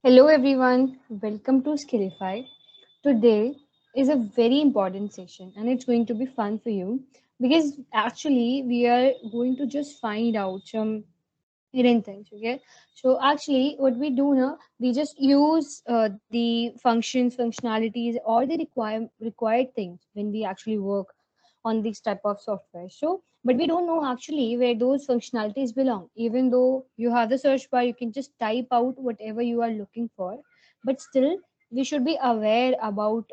Hello everyone, welcome to Skillify. Today is a very important session and it's going to be fun for you because actually we are going to just find out some hidden things. Okay, so actually what we do now, we just use the functions, functionalities or the required things when we actually work on this type of software. So but we don't know actually where those functionalities belong. Even though you have the search bar, you can just type out whatever you are looking for, but still we should be aware about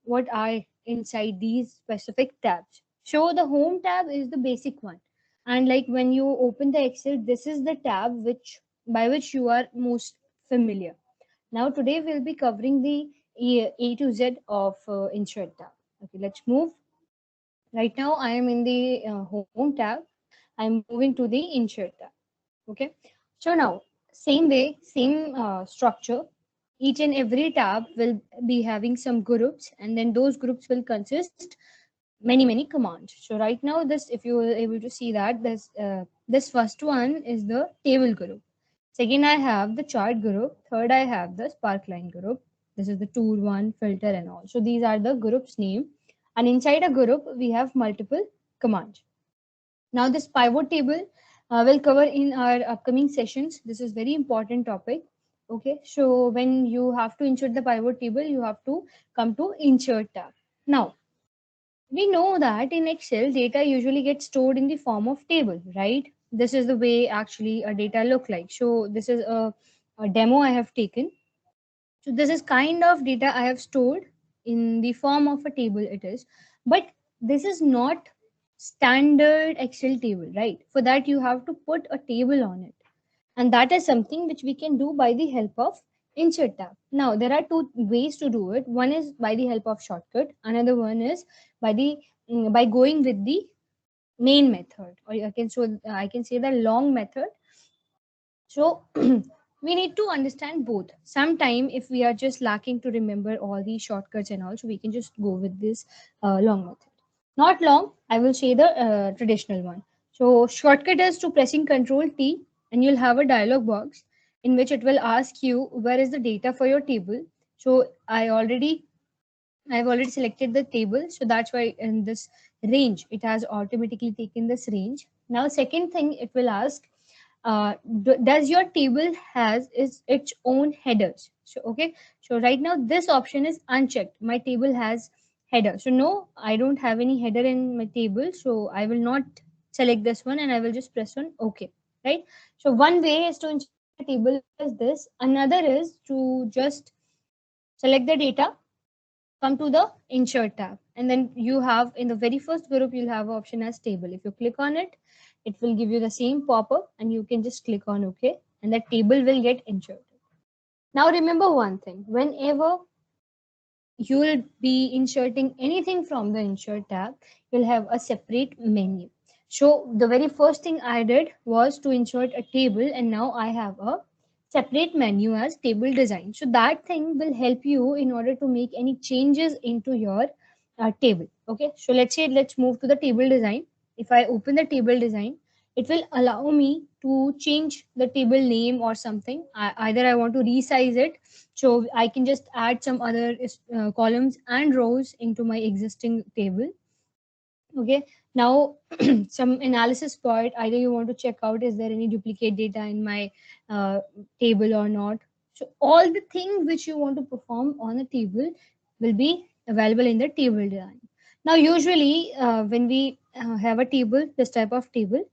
what are inside these specific tabs. So the home tab is the basic one, and like when you open the Excel, this is the tab which you are most familiar. Now today we'll be covering the A to Z of insert tab. Okay, let's move. Right now I am in the home tab. I'm moving to the insert tab. Okay, so now same way, same structure. Each and every tab will be having some groups, and then those groups will consist many commands. So right now, this, if you were able to see that, this first one is the table group. Second, I have the chart group. Third, I have the sparkline group. This is the tool one, filter and all. So these are the groups name, and inside a group we have multiple commands. Now this pivot table will cover in our upcoming sessions. This is very important topic. Okay, so when you have to insert the pivot table, you have to come to insert tab. Now we know that in Excel, data usually gets stored in the form of table, right? This is the way actually a data look like. So this is a demo I have taken. So this is kind of data I have stored in the form of a table it is, but this is not standard Excel table, right? For that you have to put a table on it, and that is something which we can do by the help of insert tab. Now there are two ways to do it. One is by the help of shortcut, another one is by the by going with the main method, or I can say the long method. So we need to understand both. Sometime if we are just lacking to remember all these shortcuts and all, so we can just go with this long method. Not long, I will say the traditional one. So shortcut is to pressing Control T, and you'll have a dialog box in which it will ask you where is the data for your table. So I've already selected the table, so that's why in this range it has automatically taken this range. Now second thing it will ask, does your table has its own headers? So okay, so right now this option is unchecked. My table has header, so no, I don't have any header in my table, so I will not select this one and I will just press on OK, right? So one way is to insert a table is this, another is to just select the data, come to the insert tab, and then you have in the very first group you'll have option as table. If you click on it, it will give you the same pop-up and you can just click on OK, and that table will get inserted. Now remember one thing, whenever you will be inserting anything from the insert tab, you'll have a separate menu. So the very first thing I did was to insert a table, and now I have a separate menu as table design. So that thing will help you in order to make any changes into your table. Okay, so let's move to the table design. If I open the table design, it will allow me to change the table name or something. Either I want to resize it, so I can just add some other columns and rows into my existing table. Okay, now some analysis part. Either you want to check out is there any duplicate data in my table or not. So all the things which you want to perform on a table will be available in the table design. Now usually when we have a table, this type of table,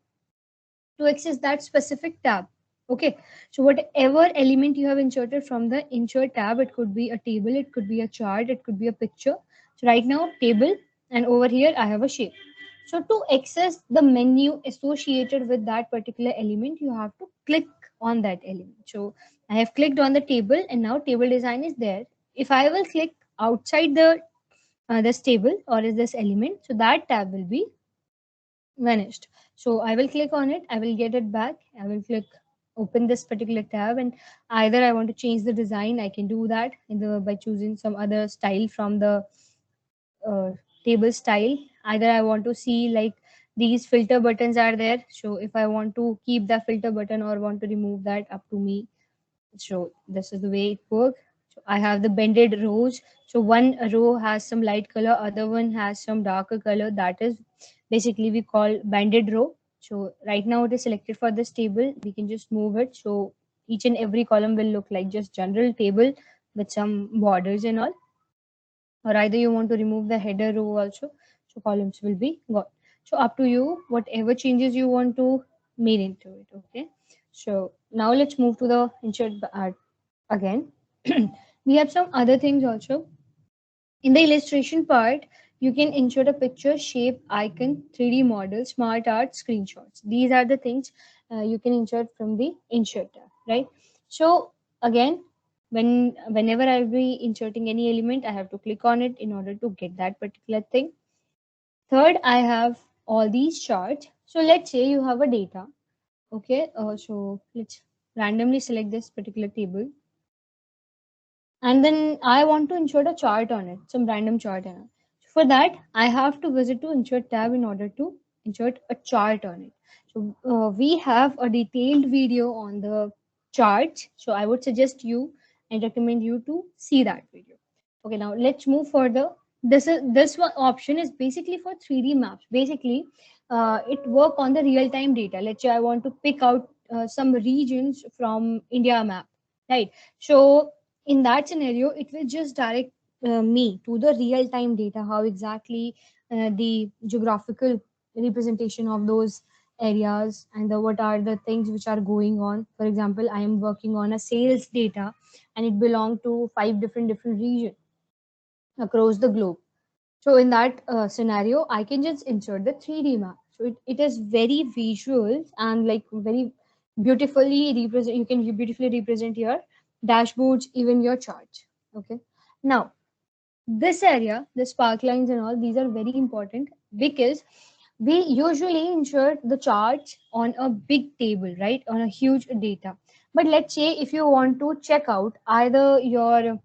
to access that specific tab. Okay, so whatever element you have inserted from the insert tab, it could be a table, it could be a chart, it could be a picture. So right now table, and over here I have a shape. So to access the menu associated with that particular element, you have to click on that element. So I have clicked on the table and now table design is there. If I will click outside the this table or is this element, so that tab will be vanished. So I will click on it, I will get it back, I will click open this particular tab, and either I want to change the design, I can do that in the by choosing some other style from the uh, table style. Either I want to see like these filter buttons are there, so if I want to keep the filter button or want to remove that, up to me. So this is the way it works. So I have the bended rows. So one row has some light color, other one has some darker color. That is basically we call banded row. So right now it is selected for this table. We can just move it. So each and every column will look like just general table with some borders and all. Or either you want to remove the header row also. So columns will be gone. So up to you, whatever changes you want to made into it. Okay. So now let's move to the insert again. We have some other things also. In the illustration part, you can insert a picture, shape, icon, 3D model, smart art, screenshots. These are the things you can insert from the insert tab, right? So again, whenever I'll be inserting any element, I have to click on it in order to get that particular thing. Third, I have all these charts. So let's say you have a data. Okay, so let's randomly select this particular table, and then I want to insert a chart on it, some random chart in it. For that, I have to visit to insert tab in order to insert a chart on it. So we have a detailed video on the charts. So I would suggest you and recommend you to see that video. Okay, now let's move further. This one option is basically for 3D maps. Basically, it work on the real time data. Let's say I want to pick out some regions from India map, right? So in that scenario, it will just direct me to the real time data, how exactly the geographical representation of those areas and what are the things which are going on. For example, I am working on a sales data and it belongs to five different regions across the globe. So in that scenario, I can just insert the 3D map. So it is very visual and like very beautifully represent. You can beautifully represent your dashboards, even your charts. Okay. Now this area, the sparklines and all, these are very important because we usually insert the charts on a big table, right? On a huge data. But let's say if you want to check out either your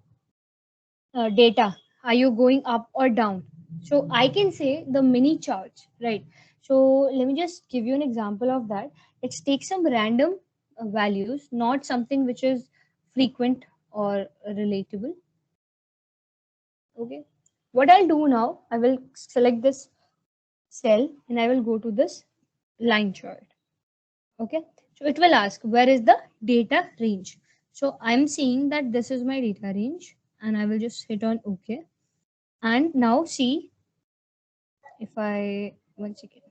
data, are you going up or down? So I can say the mini charts, right? So let me just give you an example of that. Let's take some random values, not something which is frequent or relatable. Okay, what I'll do now, I will select this cell and I will go to this line chart. Okay, so it will ask where is the data range. So I'm seeing that this is my data range and I will just hit on OK. And now see, if I, one second,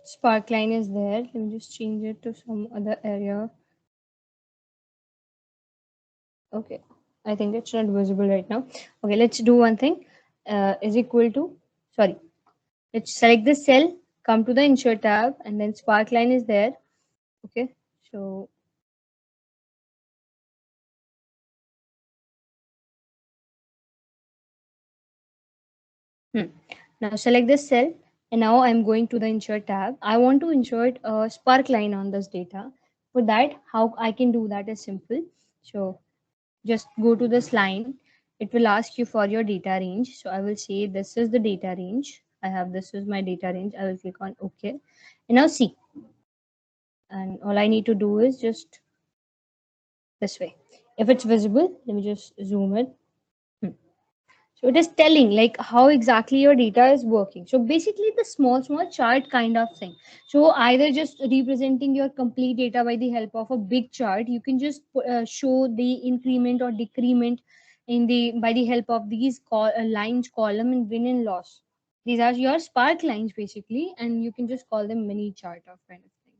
sparkline is there. Let me just change it to some other area. Okay, I think it's not visible right now. Okay, let's do one thing. Is equal to, sorry, let's select this cell, come to the insert tab, and then sparkline is there. Okay, so now select this cell, and now I'm going to the insert tab. I want to insert a spark line on this data. For that, how I can do that is simple. So just go to this line. It will ask you for your data range. So I will say this is the data range. I have this is my data range. I will click on OK. And now see. And all I need to do is just this way. If it's visible, let me just zoom it. So it is telling like how exactly your data is working. So basically the small chart kind of thing. So either just representing your complete data by the help of a big chart, you can just show the increment or decrement in the by the help of these lines, column and win and loss. These are your spark lines basically, and you can just call them mini chart of kind of thing.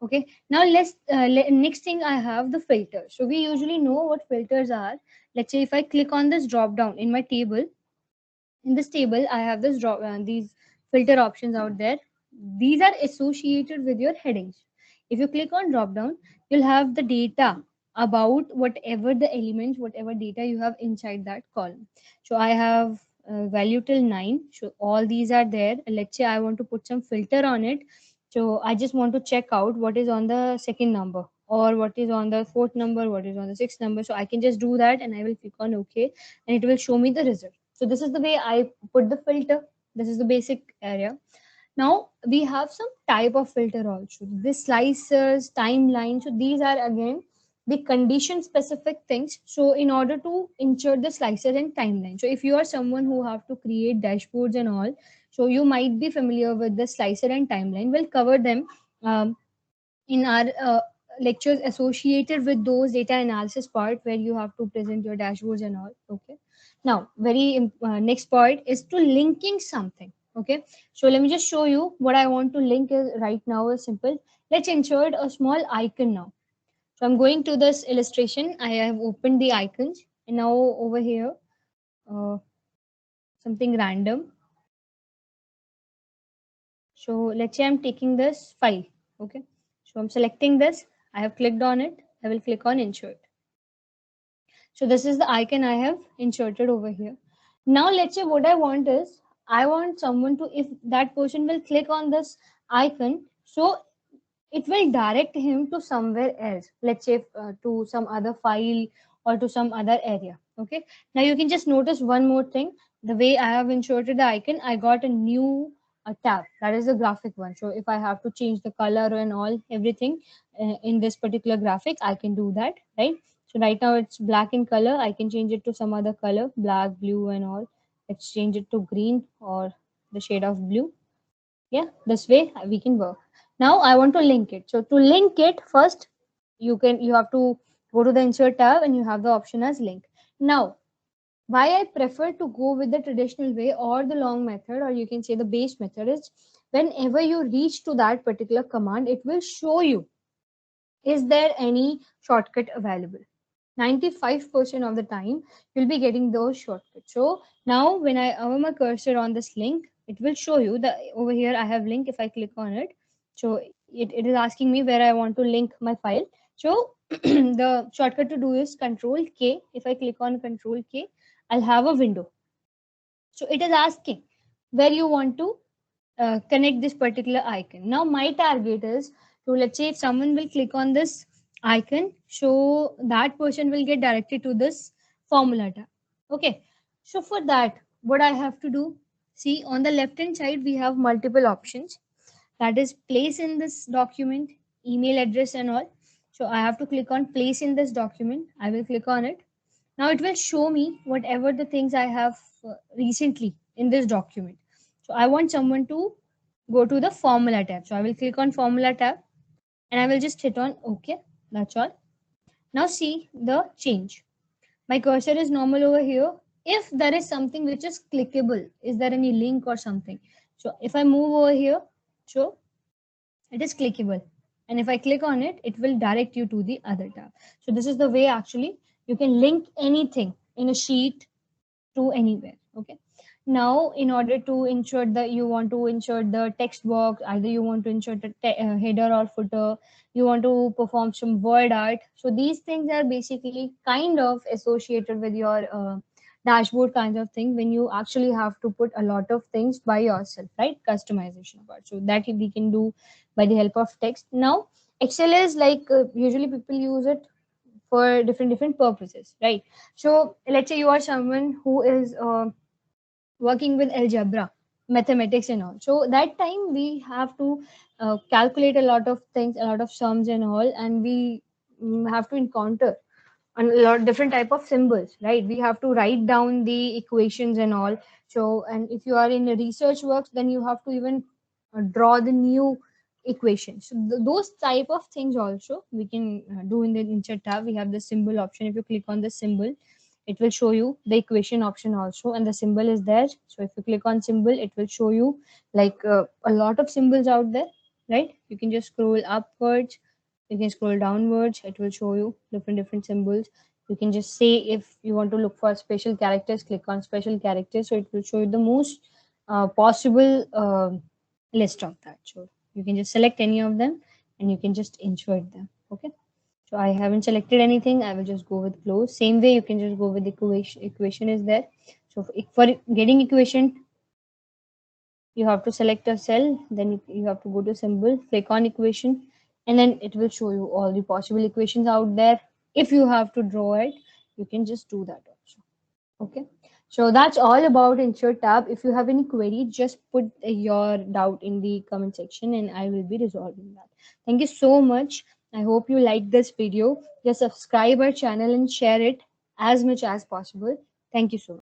Okay, now next thing I have the filter. So we usually know what filters are. Let's say if I click on this drop down in my table, in this table I have these filter options out there. These are associated with your headings. If you click on drop down, you'll have the data about whatever the elements, whatever data you have inside that column. So I have value till 9. So all these are there. Let's say I want to put some filter on it. So I just want to check out what is on the second number or what is on the fourth number, what is on the sixth number. So I can just do that and I will click on OK and it will show me the result. So this is the way I put the filter. This is the basic area. Now we have some type of filter also. This slicers, timeline. So these are again the condition specific things. So in order to insert the slicer and timeline. So if you are someone who have to create dashboards and all, so you might be familiar with the slicer and timeline. We'll cover them in our lectures associated with those data analysis part where you have to present your dashboards and all. Okay. Now, next part is to linking something. Okay. So let me just show you what I want to link is right now is simple. Let's insert a small icon now. So I'm going to this illustration. I have opened the icons and now over here, uh, something random. So let's say I'm taking this file. Okay. So I'm selecting this. I have clicked on it. I will click on insert. So this is the icon I have inserted over here. Now let's say what I want is I want someone to, if that person will click on this icon, so it will direct him to somewhere else. Let's say to some other file or to some other area. Okay. Now you can just notice one more thing. The way I have inserted the icon, I got a new tab. That is the graphic one. So if I have to change the color and all everything in this particular graphic, I can do that, right? So right now it's black in color. I can change it to some other color, black, blue, and all. Let's change it to green or the shade of blue. Yeah, this way we can work. Now I want to link it. So to link it, first you have to go to the insert tab and you have the option as link. Now, why I prefer to go with the traditional way or the long method, or you can say the base method, is whenever you reach to that particular command, it will show you is there any shortcut available. 95% of the time you'll be getting those shortcuts. So now when I have my cursor on this link, it will show you that over here I have link. If I click on it, so it is asking me where I want to link my file. So the shortcut to do is Control K. If I click on Control K, I'll have a window. So it is asking where you want to connect this particular icon. Now my target is to, let's say if someone will click on this icon, so that person will get directed to this formula tab. Okay. So for that, what I have to do, see on the left hand side, we have multiple options. That is place in this document, email address and all. So I have to click on place in this document. I will click on it. Now it will show me whatever the things I have recently in this document. So I want someone to go to the formula tab. So I will click on formula tab and I will just hit on OK. That's all. Now see the change. My cursor is normal over here. If there is something which is clickable, is there any link or something? So if I move over here, so it is clickable. And if I click on it, it will direct you to the other tab. So this is the way actually you can link anything in a sheet to anywhere. Okay. Now, in order to insert the, you want to insert the text box, either you want to insert a header or footer, you want to perform some word art. So these things are basically kind of associated with your dashboard kind of thing when you actually have to put a lot of things by yourself, right? Customization part. So that we can do by the help of text. Now, Excel is like usually people use it for different purposes, right? So let's say you are someone who is working with algebra, mathematics and all. So that time we have to calculate a lot of things, a lot of sums and all, and we have to encounter a lot of different type of symbols, right? We have to write down the equations and all. So, and if you are in a research works, then you have to even draw the new equations. So those type of things also we can do in the insert tab. We have the symbol option. If you click on the symbol, it will show you the equation option also, and the symbol is there. So if you click on symbol, it will show you like a lot of symbols out there, right? You can just scroll upwards, you can scroll downwards, it will show you different symbols. You can just say if you want to look for special characters, click on special characters, so it will show you the most possible list of that. So you can just select any of them and you can just insert them. Okay. So I haven't selected anything. I will just go with close. Same way, you can just go with equation. Equation is there. So for getting equation, you have to select a cell. Then you have to go to symbol, click on equation, and then it will show you all the possible equations out there. If you have to draw it, you can just do that also. Okay. So that's all about insert tab. If you have any query, just put your doubt in the comment section and I will be resolving that. Thank you so much. I hope you like this video. Just subscribe our channel and share it as much as possible. Thank you so much.